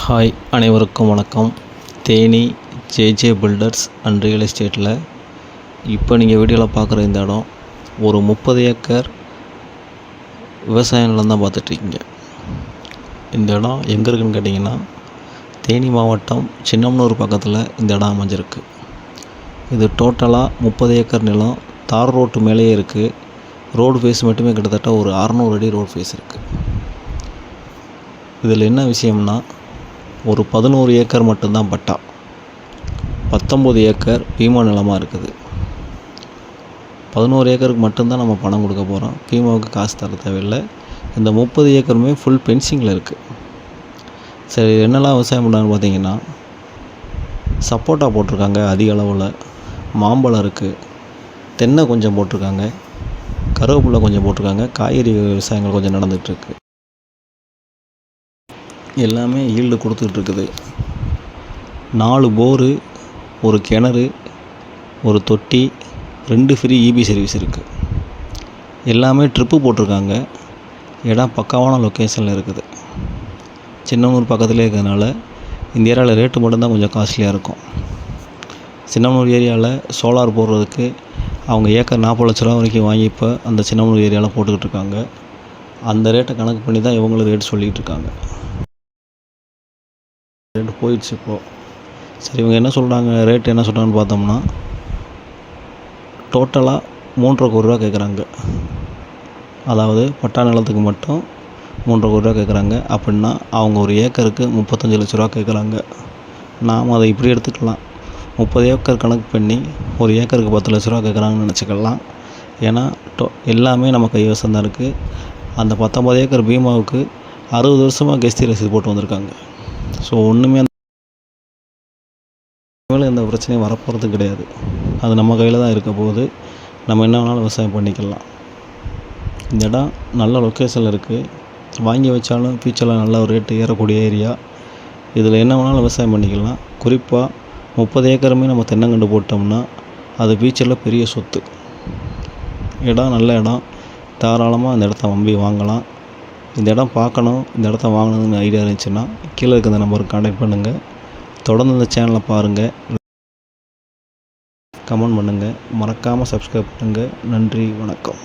Hi, அனைவருக்கும் வணக்கம். Theni JJ filters and real எஸ்டேட்டில் இப்போ நீங்கள் வீடியோவில் பார்க்குற இந்த இடம் ஒரு 30 ஏக்கர் விவசாய நிலம் தான் பார்த்துட்ருக்கீங்க. இந்த இடம் எங்கே இருக்குதுன்னு கேட்டிங்கன்னா, தேனி மாவட்டம் சின்னமனூர் பக்கத்தில் இந்த இடம் அமைஞ்சிருக்கு. இது டோட்டலாக 30 ஏக்கர் நிலம். தார் ரோட்டு மேலேயே இருக்குது. ரோடு ஃபேஸ் மட்டுமே கிட்டத்தட்ட ஒரு 600 அடி ரோடு ஃபேஸ் இருக்குது. இதில் என்ன விஷயம்னா, ஒரு 11 ஏக்கர் மட்டும்தான் பட்டா, 19 ஏக்கர் பீமா நிலமாக இருக்குது. 11 ஏக்கருக்கு மட்டும்தான் நம்ம பணம் கொடுக்க போகிறோம். பீமாவுக்கு காசு தர தேவையில்லை. இந்த 30 ஏக்கருமே ஃபுல் பென்சிங்கில் இருக்குது. சரி, என்னெல்லாம் விவசாயம் பண்ணுறாங்கன்னு பார்த்தீங்கன்னா, சப்போட்டா போட்டிருக்காங்க அதிக அளவில், மாம்பழம் இருக்குது, தென்னை கொஞ்சம் போட்டிருக்காங்க, கருவேப்பிலை கொஞ்சம் போட்டிருக்காங்க, காய்கறி விவசாயங்கள் கொஞ்சம் நடந்துகிட்ருக்கு. எல்லாமே ஈல்டு கொடுத்துட்ருக்குது. 4 போரு, ஒரு கிணறு, ஒரு தொட்டி, 2 ஃப்ரீ இபி சர்வீஸ் இருக்குது. எல்லாமே ட்ரிப்பு போட்டிருக்காங்க. இடம் பக்காவான லொக்கேஷனில் இருக்குது. சின்னமனூர் பக்கத்துலேயே இருக்கிறதுனால இந்த ஏரியாவில் ரேட்டு மட்டும்தான் கொஞ்சம் காஸ்ட்லியாக இருக்கும். சின்னமனூர் ஏரியாவில் சோலார் போடுறதுக்கு அவங்க ஏக்கர் 40 லட்ச ரூபா வரைக்கும் வாங்கி இப்போ அந்த சின்னமனூர் ஏரியாவில் போட்டுக்கிட்டு இருக்காங்க. அந்த ரேட்டை கணக்கு பண்ணி தான் இவங்களும் ரேட்டு சொல்லிகிட்டு இருக்காங்க. ரேட்டு போயிடுச்சு இப்போது. சரி, இவங்க என்ன சொல்கிறாங்க, ரேட்டு என்ன சொல்கிறாங்கன்னு பார்த்தோம்னா, டோட்டலாக 3,00,000 கோடி ரூபா கேட்குறாங்க. அதாவது பட்டா நிலத்துக்கு மட்டும் 3,00,000 கோடி ரூபா கேட்குறாங்க. அப்படின்னா அவங்க ஒரு ஏக்கருக்கு 35 லட்ச ரூபா கேட்குறாங்க. நாம் அதை இப்படி எடுத்துக்கலாம். 30 ஏக்கர் கணக்கு பண்ணி ஒரு ஏக்கருக்கு 10 லட்ச ரூபா கேட்குறாங்கன்னு நினச்சிக்கலாம். ஏன்னா எல்லாமே நம்ம கைவசம் தான் இருக்குது. அந்த 19 ஏக்கர் பீமாவுக்கு 60 வருஷமாக கெஸ்தி ரசீது போட்டு வந்திருக்காங்க. ஸோ ஒன்றுமே மேலே எந்த பிரச்சனையும் வரப்போகிறது கிடையாது. அது நம்ம கையில் தான் இருக்க போகுது. நம்ம என்ன வேணாலும் விவசாயம் பண்ணிக்கலாம். இந்த இடம் நல்ல லொக்கேஷனில் இருக்குது. வாங்கி வச்சாலும் ஃபியூச்சரில் நல்ல ஒரு ரேட்டு ஏறக்கூடிய ஏரியா. இதில் என்ன வேணாலும் விவசாயம் பண்ணிக்கலாம். குறிப்பாக 30 ஏக்கருமே நம்ம தென்னங்கண்டு போட்டோம்னா அது ஃபியூச்சரில் பெரிய சொத்து. இடம் நல்ல இடம். தாராளமாக இந்த இடத்த நம்பி வாங்கலாம். இந்த இடம் பார்க்கணும், இந்த இடத்த வாங்கணும்னு ஐடியா இருந்துச்சுன்னா கீழே இருக்க இந்த நம்பருக்கு கான்டாக்ட் பண்ணுங்கள். தொடர்ந்து இந்த சேனலை பாருங்கள், கமெண்ட் பண்ணுங்கள், மறக்காமல் சப்ஸ்கிரைப் பண்ணுங்கள். நன்றி, வணக்கம்.